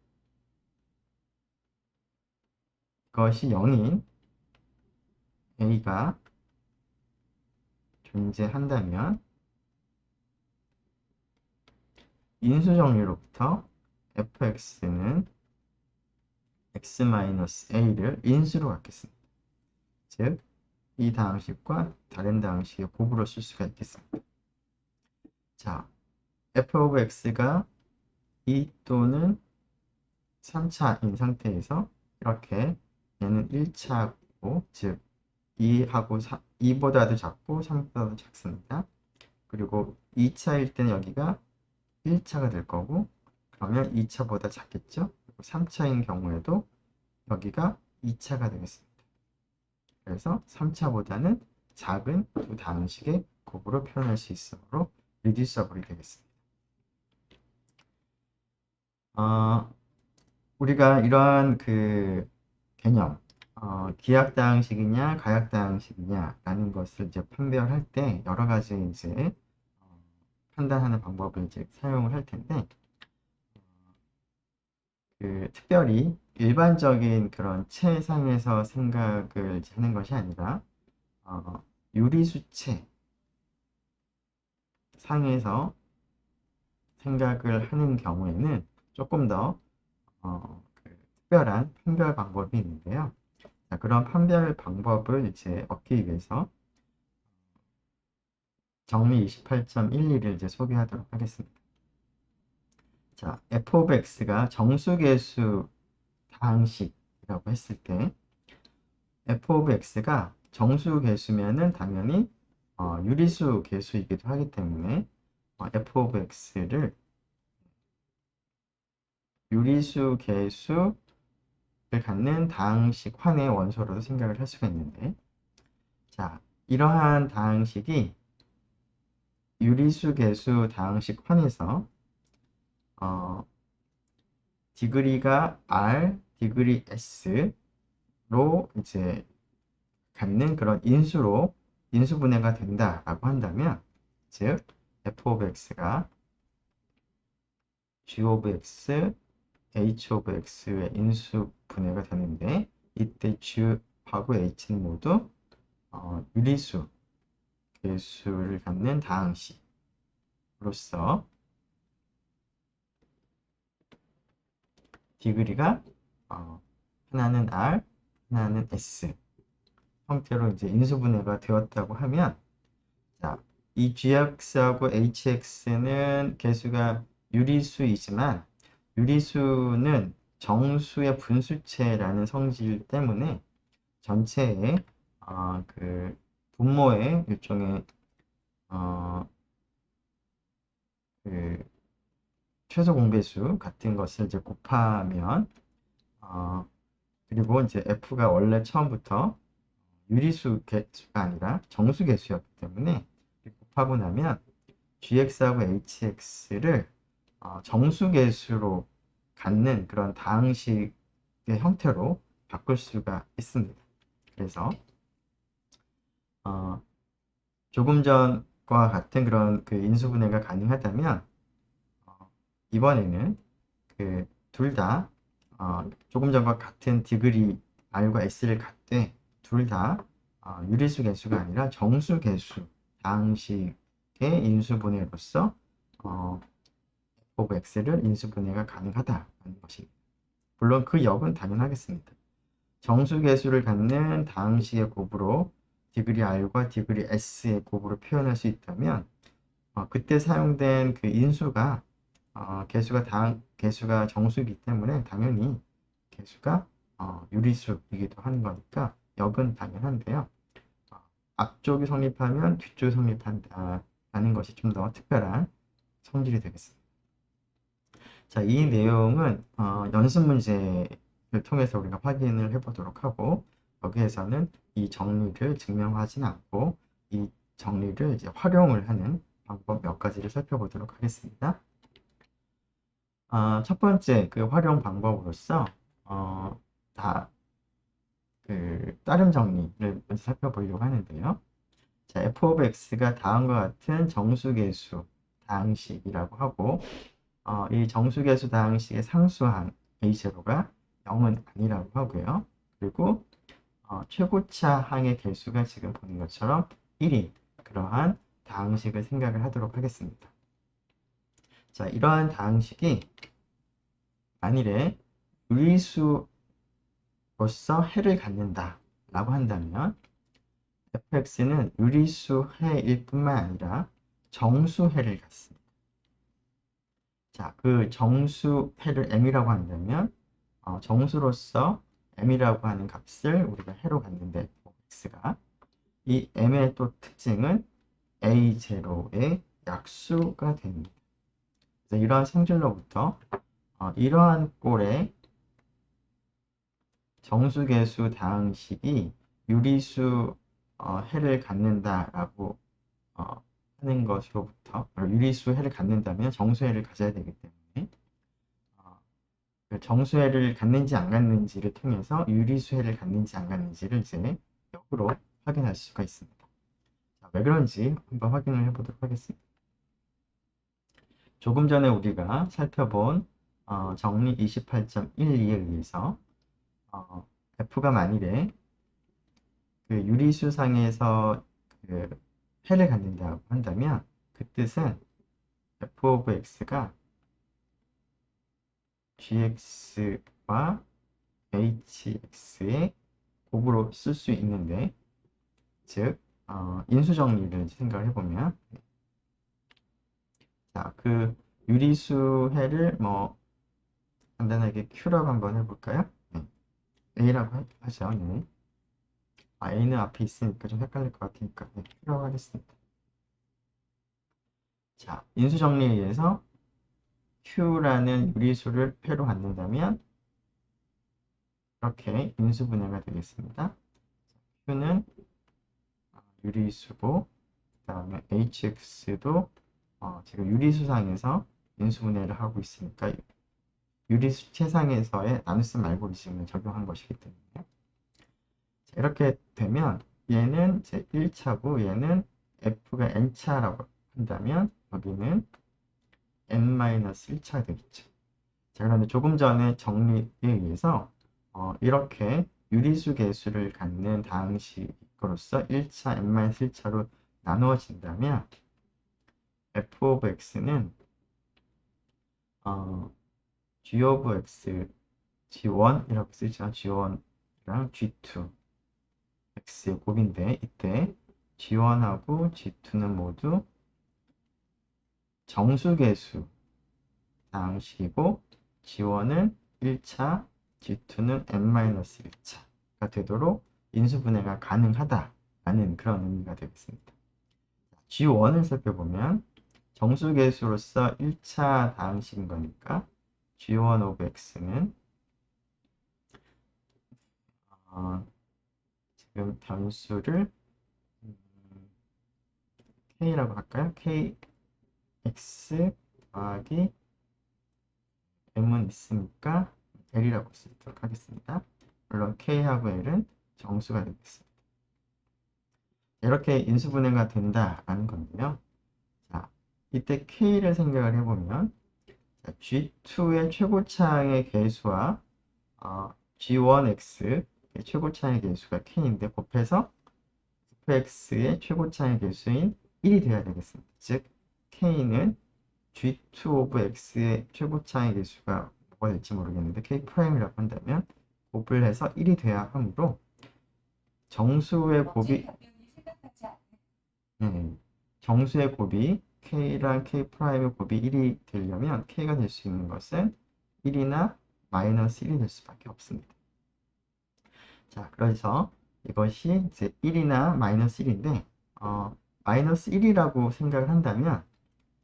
그것이 0인 a가 존재한다면 인수 정리로부터 fx는 x-a를 인수로 갖겠습니다. 즉, 이 다항식과 다른 다항식의 곱으로 쓸 수가 있겠습니다. 자, f of x가 2 또는 3차인 상태에서 이렇게 얘는 1차고, 즉 2하고 2보다도 작고 3보다도 작습니다. 그리고 2차일 때는 여기가 1차가 될 거고, 그러면 2차보다 작겠죠? 3차인 경우에도 여기가 2차가 되겠습니다. 그래서 3차보다는 작은 두 다항식의 곱으로 표현할 수 있으므로 reducible이 되겠습니다. 우리가 이러한 그 개념, 기하다항식이냐 가역다항식이냐 라는 것을 이제 판별할 때 여러 가지 이제 판단하는 방법을 이제 사용을 할 텐데, 특별히 일반적인 그런 체상에서 생각을 하는 것이 아니라 유리수체 상에서 생각을 하는 경우에는 조금 더 특별한 판별 방법이 있는데요. 자, 그런 판별 방법을 이제 얻기 위해서 정리 28.12를 이제 소개하도록 하겠습니다. 자, f of x가 정수계수 다항식이라고 했을 때 f of x가 정수계수면은 당연히 유리수 계수이기도 하기 때문에 f of x를 유리수 계수를 갖는 다항식 환의 원소로도 생각을 할 수가 있는데, 자, 이러한 다항식이 유리수 계수 다항식 환에서 디그리가 r, 디그리 s로 이제 갖는 그런 인수로 인수분해가 된다라고 한다면, 즉 f of x가 g of x, h of x의 인수분해가 되는데, 이때 g하고 h는 모두 유리수 계수를 갖는 다항식으로서 디그리가 하나는 r, 하나는 s 형태로 이제 인수분해가 되었다고 하면, 자, 이 gx하고 hx는 계수가 유리수이지만 유리수는 정수의 분수체라는 성질 때문에 전체의 그 분모의 일종의 그 최소 공배수 같은 것을 이제 곱하면 그리고 이제 f가 원래 처음부터 유리수 개수가 아니라 정수 개수였기 때문에 곱하고 나면 gx하고 hx를 정수 개수로 갖는 그런 다항식의 형태로 바꿀 수가 있습니다. 그래서 조금 전과 같은 그런 그 인수분해가 가능하다면 이번에는 그 둘 다 조금 전과 같은 디그리 r과 s를 갖되 둘 다 유리수 개수가 아니라 정수 개수 다항식의 인수분해로서 f of x를 인수분해가 가능하다는 것입니다. 물론 그 역은 당연하겠습니다. 정수 개수를 갖는 다항식의 곱으로 디그리 r과 디그리 s의 곱으로 표현할 수 있다면 그때 사용된 그 인수가 개수가 정수이기 때문에 당연히 개수가 유리수이기도 하는 거니까 역은 당연한데요. 앞쪽이 성립하면 뒤쪽이 성립한다는 것이 좀 더 특별한 성질이 되겠습니다. 자, 이 내용은 연습 문제를 통해서 우리가 확인을 해보도록 하고, 여기에서는 이 정리를 증명하진 않고 이 정리를 이제 활용을 하는 방법 몇 가지를 살펴보도록 하겠습니다. 첫 번째 그 활용 방법으로서 따름 정리를 먼저 살펴보려고 하는데요. 자, f of x가 다음과 같은 정수계수 다항식이라고 하고 이 정수계수 다항식의 상수항 a0가 0은 아니라고 하고요. 그리고 최고차 항의 개수가 지금 보는 것처럼 1인 그러한 다항식을 생각을 하도록 하겠습니다. 자, 이러한 다항식이 만일에 유리수로서 해를 갖는다 라고 한다면 fx는 유리수 해일 뿐만 아니라 정수 해를 갖습니다. 자, 그 정수 해를 m이라고 한다면 정수로서 m이라고 하는 값을 우리가 해로 갖는데 x가 이 m의 또 특징은 a0의 약수가 됩니다. 그래서 이러한 성질로부터 이러한 꼴의 정수계수 다항식이 유리수 해를 갖는다라고 하는 것으로부터 유리수 해를 갖는다면 정수해를 가져야 되기 때문에 그 정수해를 갖는지 안 갖는지를 통해서 유리수해를 갖는지 안 갖는지를 이제 역으로 확인할 수가 있습니다. 자, 왜 그런지 한번 확인을 해보도록 하겠습니다. 조금 전에 우리가 살펴본 정리 28.12에 의해서 F가 만일에 그 유리수상에서 그 해를 갖는다고 한다면 그 뜻은 f of x가 gx와 hx의 곱으로 쓸 수 있는데 즉 인수정리를 생각을 해보면 자, 그 유리수해를 뭐 간단하게 q라고 한번 해볼까요? 네. a라고 하죠. 네. a는 앞에 있으니까 좀 헷갈릴 것 같으니까 네, q라고 하겠습니다. 자, 인수정리에 의해서 q라는 유리수를 패로 갖는다면 이렇게 인수분해가 되겠습니다. q는 유리수고 그 다음에 hx도 지금 유리수상에서 인수분해를 하고 있으니까 유리수체상에서의 나눗셈 알고리즘을 적용한 것이기 때문에 이렇게 되면 얘는 제 1차고 얘는 f가 n차라고 한다면 여기는 n-1차가 되겠죠. 자, 그런데 조금 전에 정리에 의해서 이렇게 유리수 개수를 갖는 다항식으로서 1차, n-1차로 나누어진다면 f of x는 g of x, g1이라고 쓰죠. g1이랑 g2 x의 곱인데 이때 g1하고 g2는 모두 정수계수 다항식이고 g1은 1차, g2는 n-1차가 되도록 인수분해가 가능하다라는 그런 의미가 되겠습니다. g1을 살펴보면 정수계수로서 1차 다항식인 거니까 g1 of x는 지금 변수를 k라고 할까요? kx 더하기 m은 있으니까 l이라고 쓰도록 하겠습니다. 물론 k하고 l은 정수가 되겠습니다. 이렇게 인수분해가 된다라는 건데요. 자, 이때 k를 생각을 해보면 G2의 최고차항의 개수와 G1x 최고 차이 계수가 k인데 곱해서 fx의 최고 차이 계수인 1이 돼야 되겠습니다. 즉 k는 g2 of x의 최고 차이 계수가 뭐가 될지 모르겠는데 k''이라고 한다면 곱을 해서 1이 돼야 하므로 정수의 곱이 정수의 곱이 k랑 k''의 곱이 1이 되려면 k가 될 수 있는 것은 1이나 마이너스 1이 될 수밖에 없습니다. 자, 그래서 이것이 이제 1이나 마이너스 1인데 마이너스 1이라고 생각을 한다면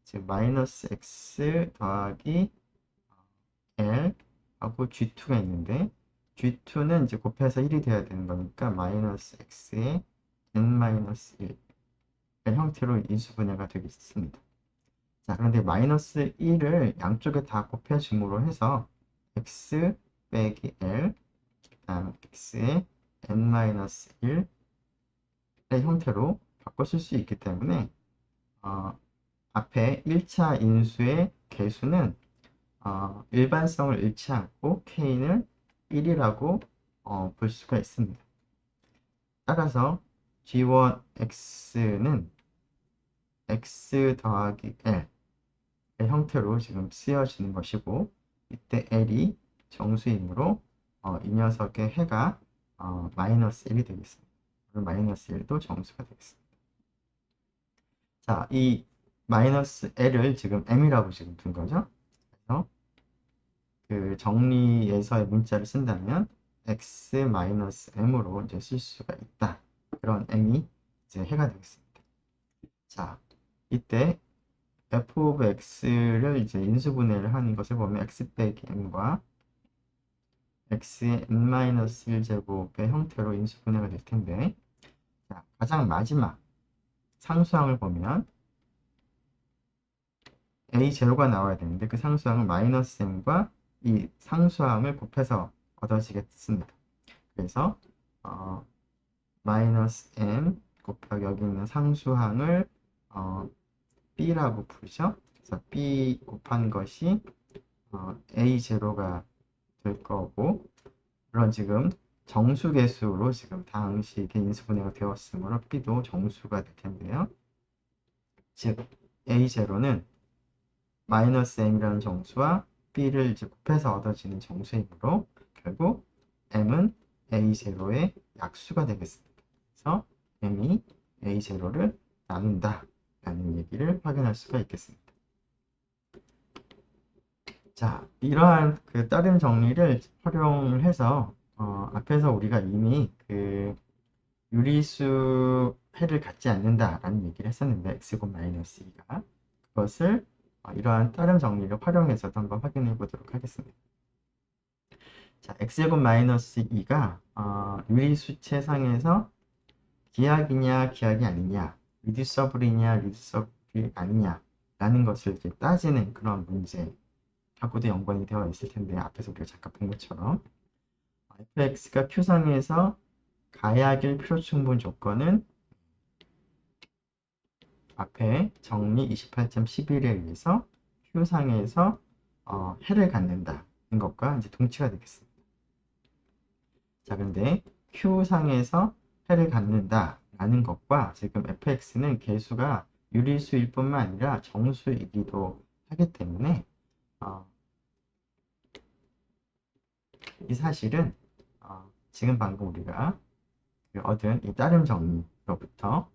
즉 마이너스 x 더하기 l 하고 g2가 있는데 g2는 이제 곱해서 1이 돼야 되는 거니까 마이너스 x의 n-1의 형태로 인수분해가 되겠습니다. 자, 그런데 마이너스 1을 양쪽에 다 곱해줌으로 해서 x 빼기 l 다음 x의 n-1의 형태로 바꿔 쓸 수 있기 때문에 앞에 1차 인수의 개수는 일반성을 잃지 않고 k는 1이라고 볼 수가 있습니다. 따라서 g1x는 x 더하기 l의 형태로 지금 쓰여지는 것이고 이때 l이 정수이므로 이 녀석의 해가 마이너스 1이 되겠습니다. 마이너스 1도 정수가 되겠습니다. 자, 이 마이너스 l을 지금 m이라고 지금 둔 거죠. 그래서 그 정리에서의 문자를 쓴다면 x-m으로 이제 쓸 수가 있다. 그런 m이 이제 해가 되겠습니다. 자, 이때 f of x를 이제 인수분해를 하는 것을 보면 x 빼기 m과 x의 n-1제곱의 형태로 인수분해가 될 텐데, 자, 가장 마지막 상수항을 보면 a0가 나와야 되는데 그 상수항은 마이너스 m과 이 상수항을 곱해서 얻어지겠습니다. 그래서 마이너스 m 곱하기 여기 있는 상수항을 b라고 부르죠. 그래서 b 곱한 것이 a0가 될 거고, 물론 지금 정수계수로 지금 당시 인수분해가 되었으므로 b도 정수가 될 텐데요. 즉 a0는 마이너스 m이라는 정수와 b를 이제 곱해서 얻어지는 정수이므로 결국 m은 a0의 약수가 되겠습니다. 그래서 m이 a0를 나눈다 라는 얘기를 확인할 수가 있겠습니다. 자, 이러한 그 따름 정리를 활용을 해서 앞에서 우리가 이미 그 유리수 해를 갖지 않는다라는 얘기를 했었는데 x-2가 그것을 이러한 따름 정리를 활용해서도 한번 확인해 보도록 하겠습니다. 자, x-2가 유리수체상에서 기하이냐 기하이 아니냐, 리듀서블이냐 리듀서블이 아니냐 라는 것을 이렇게 따지는 그런 문제하고도 연관이 되어 있을 텐데 앞에서 우리가 잠깐 본 것처럼 fx가 q상에서 가야길 필요충분 조건은 앞에 정리 28.11에 의해서 q상에서 해를 갖는다는 것과 이제 동치가 되겠습니다. 자, 근데 q상에서 해를 갖는다라는 것과 지금 fx는 개수가 유리수일 뿐만 아니라 정수이기도 하기 때문에 이 사실은 지금 방금 우리가 얻은 이 따름 정리로부터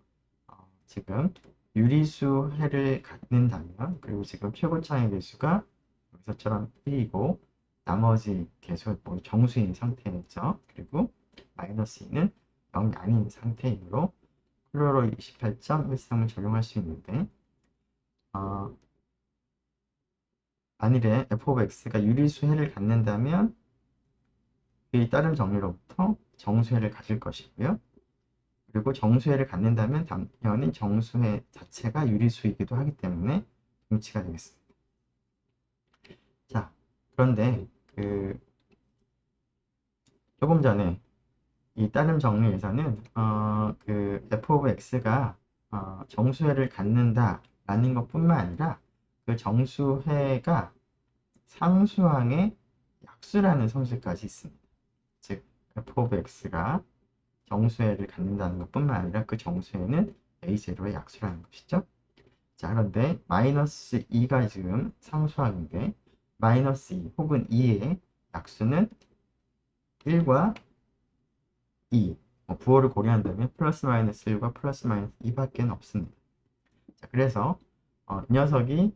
지금 유리수 해를 갖는다면, 그리고 지금 최고차의 개수가 여기서처럼 1이고 나머지 개수 정수인 상태였죠. 그리고 마이너스 2는 0이 아닌 상태이므로 클로로 28.13을 적용할 수 있는데 만일에 f of x가 유리수 해를 갖는다면 이 따름 정리로부터 정수해를 가질 것이고요. 그리고 정수해를 갖는다면 당연히 정수해 자체가 유리수이기도 하기 때문에 동치가 되겠습니다. 자, 그런데 조금 전에 이 따름 정리에서는 그 f of x가 정수해를 갖는다라는 것뿐만 아니라 그 정수해가 상수항의 약수라는 성질까지 있습니다. 즉 f of x가 정수해를 갖는다는 것뿐만 아니라 그 정수해는 a0의 약수라는 것이죠. 자, 그런데 마이너스 2가 지금 상수항인데 마이너스 2 혹은 2의 약수는 1과 2, 부호를 고려한다면 플러스 마이너스 1과 플러스 마이너스 2밖에 없습니다. 자, 그래서 이 녀석이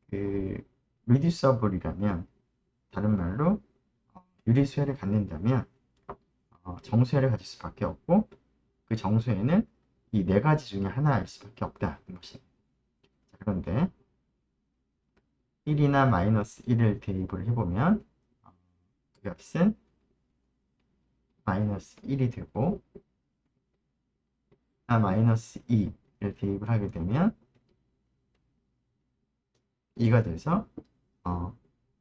그 리듀서블이라면, 다른 말로 유리수열을 갖는다면 정수열을 가질 수밖에 없고, 그 정수에는 이 네 가지 중에 하나일 수밖에 없다는 것입니다. 자, 그런데 1이나 마이너스 1을 대입을 해보면 그 값은 마이너스 1이 되고, 마이너스 2를 대입을 하게 되면 2가 돼서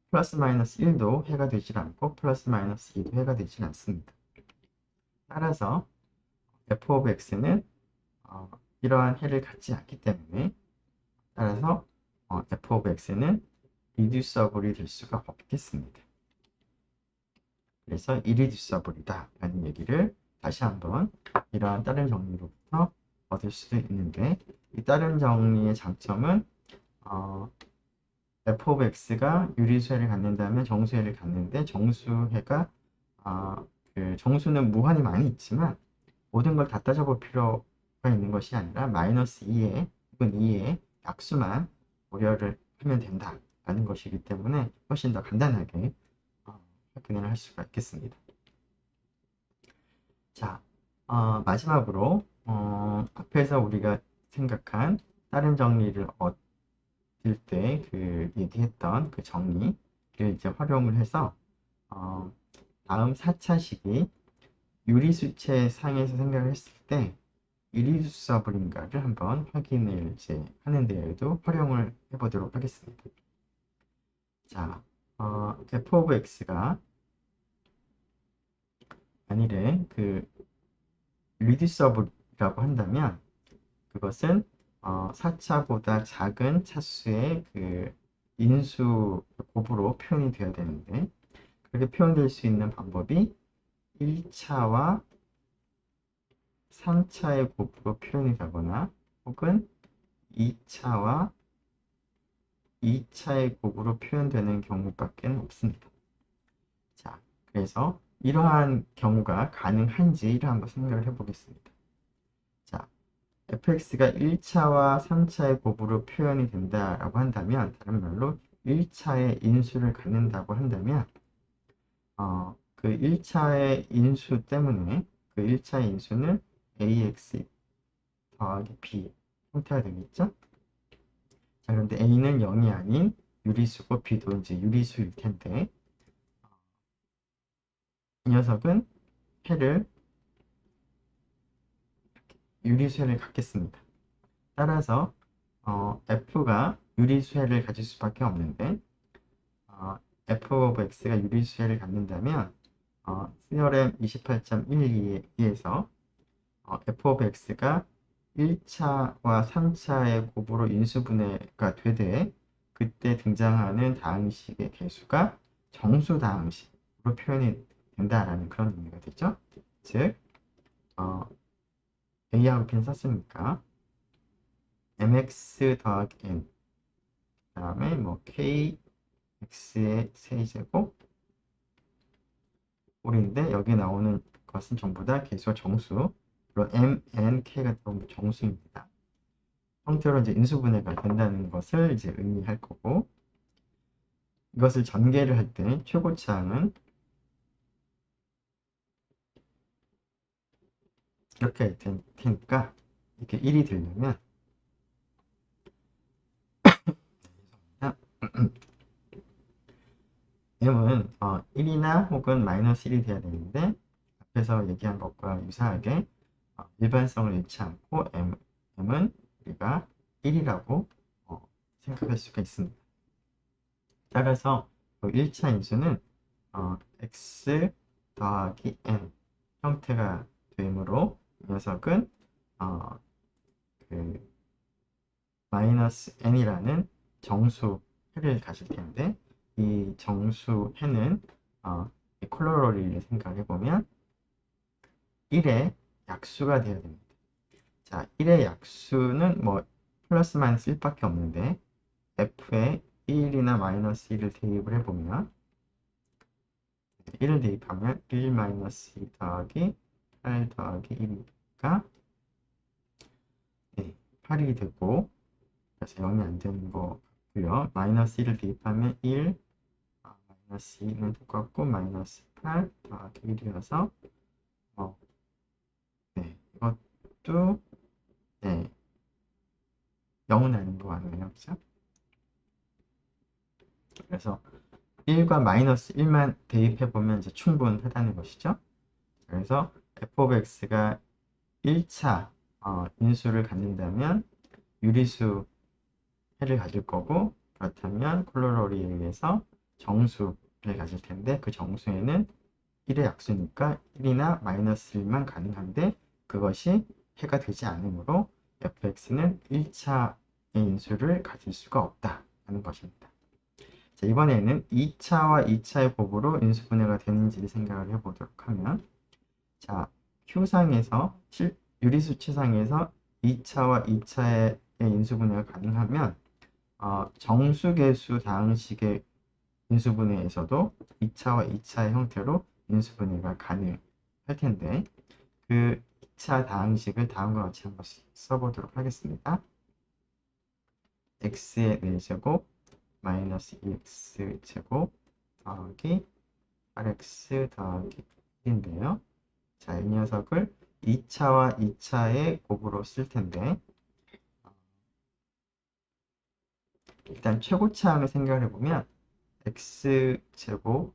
플러스 마이너스 1도 해가 되질 않고 플러스 마이너스 2도 해가 되질 않습니다. 따라서 f of x는 이러한 해를 갖지 않기 때문에, 따라서 f of x는 리듀서블이 될 수가 없겠습니다. 그래서 irreducible이다 라는 얘기를 다시 한번 이러한 다른 정리로부터 얻을 수도 있는데, 이 다른 정리의 장점은 f of x가 유리수해를 갖는다면 정수해를 갖는데, 정수해가 그 정수는 무한히 많이 있지만 모든 걸 다 따져볼 필요가 있는 것이 아니라 마이너스 2의 혹은 2의 약수만 고려를 하면 된다라는 것이기 때문에 훨씬 더 간단하게 확인을 할 수가 있겠습니다. 자, 마지막으로 앞에서 우리가 생각한 다른 정리를 얻을 때 그 얘기했던 그 정리를 이제 활용을 해서 다음 4차식이 유리수체 상에서 생각을 했을 때 유리수서블인가를 한번 확인을 이제 하는 데에도 활용을 해보도록 하겠습니다. 자, f of x가 만일에 그 리듀서블이라고 한다면 그것은 4차보다 작은 차수의 그 인수 곱으로 표현이 되어야 되는데, 그렇게 표현될 수 있는 방법이 1차와 3차의 곱으로 표현이 되거나 혹은 2차와 2차의 곱으로 표현되는 경우밖에 없습니다. 자, 그래서 이러한 경우가 가능한지를 한번 생각을 해보겠습니다. 자, fx가 1차와 3차의 곱으로 표현이 된다라고 한다면, 다른 말로 1차의 인수를 갖는다고 한다면 그 1차의 인수 때문에 그 1차의 인수는 ax 더하기 b 형태가 되겠죠? 자, 그런데 a는 0이 아닌 유리수고 b도 이제 유리수일 텐데, 이 녀석은 해를 유리수해를 갖겠습니다. 따라서 f가 유리수해를 가질 수밖에 없는데, f of x가 유리수해를 갖는다면 시어렘 28.12에서 f of x가 1차와 3차의 곱으로 인수분해가 되되 그때 등장하는 다항식의 개수가 정수 다항식으로 표현이 된다라는 그런 의미가 되죠. 즉 A하고 B는 썼으니까 mx 더하기 n, 그 다음에 뭐 kx의 세제곱 꼴인데, 여기 나오는 것은 전부 다 개수와 정수, 그리고 m, n, k가 전부 정수입니다. 형태로 이제 인수분해가 된다는 것을 이제 의미할 거고, 이것을 전개를 할 때 최고차항은 이렇게 될 테니까, 이렇게 1이 되려면 m은 1이나 혹은 마이너스 1이 돼야 되는데, 앞에서 얘기한 것과 유사하게 일반성을 잃지 않고 m은 우리가 1이라고 생각할 수가 있습니다. 따라서 1차 인수는 x 더하기 n 형태가 되므로 이 녀석은 그 마이너스 n이라는 정수해를 가질 텐데, 이 정수해는 콜로러리를 생각해 보면 1의 약수가 되어야 됩니다. 자, 1의 약수는 뭐 플러스 마이너스 1밖에 없는데 f에 1이나 마이너스 1을 대입을 해보면 1을 대입하면 1 마이너스 2 더하기 8 더하기 1이니까 8이 되고, 그래서 0이 안 되는 거 같고요. 마이너스 1을 대입하면 1, 마이너스 2는 똑같고 마이너스 8 더하기 1이어서 이것도 0은 아닌 것 같네요. 그죠? 그래서 1과 마이너스 1만 대입해보면 이제 충분하다는 것이죠. 그래서 f of x가 1차 인수를 갖는다면 유리수 해를 가질 거고, 그렇다면 콜로러리에 의해서 정수를 가질 텐데 그 정수에는 1의 약수니까 1이나 마이너스 1만 가능한데 그것이 해가 되지 않으므로 fx는 1차의 인수를 가질 수가 없다는 것입니다. 자, 이번에는 2차와 2차의 곱으로 인수분해가 되는지를 생각을 해보도록 하면, 자, Q상에서 유리수치상에서 2차와 2차의 인수분해가 가능하면 정수계수 다항식의 인수분해에서도 2차와 2차의 형태로 인수분해가 가능할 텐데 그 2차 다항식을 다음과 같이 한번 써보도록 하겠습니다. x의 4제곱 마이너스 2x제곱 더하기 8x 더하기 1인데요. 자, 이 녀석을 2차와 2차의 곱으로 쓸 텐데 일단 최고차항을 생각을 해보면 x제곱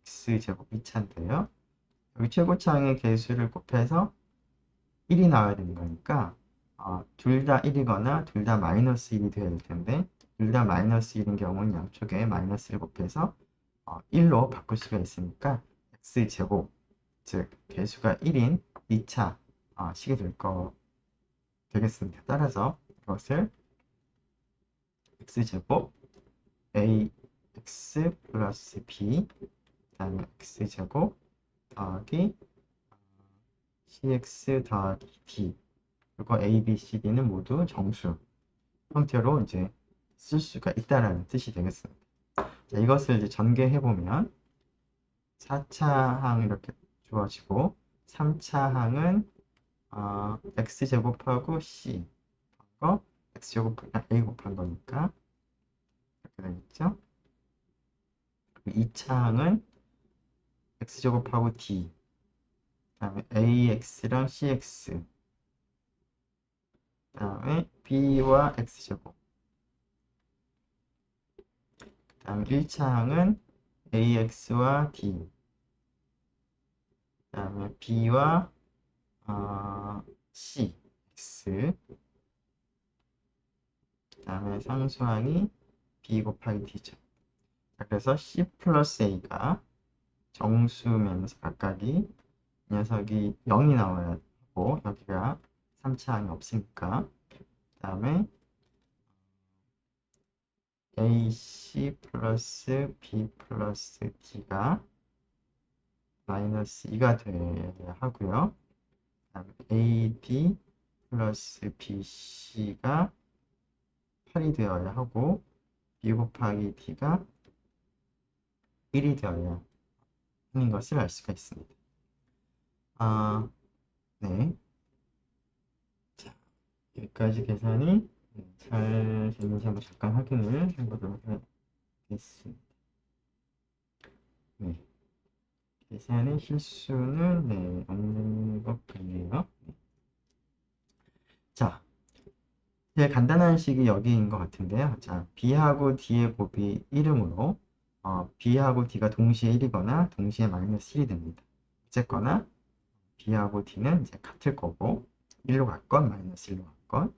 2차인데요. 여기 최고차항의 개수를 곱해서 1이 나와야 되는 거니까 둘 다 1이거나 둘 다 마이너스 1이 되어야 될 텐데 둘 다 마이너스 1인 경우는 양쪽에 마이너스를 곱해서 1로 바꿀 수가 있으니까 x제곱, 즉 개수가 1인 2차 식이 되겠습니다. 따라서 이것을 x제곱 ax 플러스 b 그 다음에 x제곱 더하기 cx 더하기 d 그리고 a, b, c, d는 모두 정수 형태로 이제 쓸 수가 있다라는 뜻이 되겠습니다. 자, 이것을 이제 전개해보면 4차항 이렇게 주어지고 3차항은 x제곱하고 c 거 x제곱하면 a 곱한 거니까 이렇게 되겠죠. 2차항은 x제곱하고 d 그 다음에 ax랑 cx 그 다음에 b와 x제곱 그 다음에 1차항은 ax와 d 그 다음에 b와 c, x 그 다음에 상수항이 b 곱하기 d죠. 자, 그래서 c 플러스 a가 정수면서 각각이 이 녀석이 0이 나와야 하고 여기가 3차항이 없으니까 그 다음에 ac 플러스 b 플러스 d가 마이너스 2가 돼야 하고요. 그 다음에 ad 플러스 bc가 8이 되어야 하고 b 곱하기 d가 1이 되어야 하는 것을 알 수가 있습니다. 네. 자, 여기까지 계산이 잘 되는지 한번 잠깐 확인을 해보도록 하겠습니다. 네. 계산의 실수는 없는 것 같네요. 네. 자, 제일 간단한 식이 여기인 것 같은데요. 자, B하고 D의 곱이 1이므로 B하고 D가 동시에 1이거나 동시에 마이너스 1이 됩니다. 어쨌거나 B하고 D는 이제 같을 거고 1로 갔건 마이너스 1로 갔건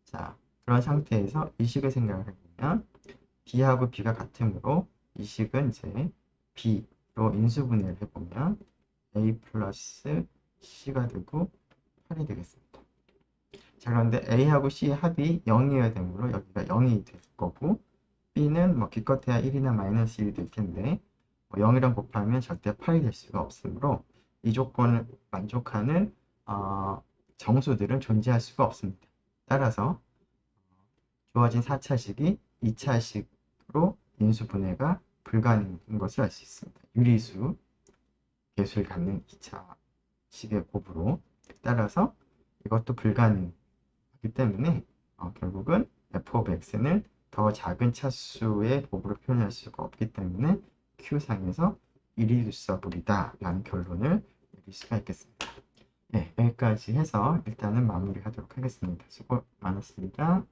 자, 그런 상태에서 이 식을 생각을 해보면 D하고 B가 같으므로 이 식은 이제 B로 인수분해를 해보면 A 플러스 C가 되고 8이 되겠습니다. 자, 그런데 A하고 C의 합이 0이어야 되므로 여기가 0이 될 거고 B는 뭐 기껏해야 1이나 마이너스 1이 될 텐데 0이랑 곱하면 절대 8이 될 수가 없으므로 이 조건을 만족하는 정수들은 존재할 수가 없습니다. 따라서 주어진 4차식이 2차식으로 인수분해가 불가능한 것을 알 수 있습니다. 유리수 개수를 갖는 2차식의 곱으로. 따라서 이것도 불가능하기 때문에 결국은 f of x는 더 작은 차수의 곱으로 표현할 수가 없기 때문에 Q상에서 irreducible이다 라는 결론을 내릴 수가 있겠습니다. 네, 여기까지 해서 일단은 마무리하도록 하겠습니다. 수고 많았습니다.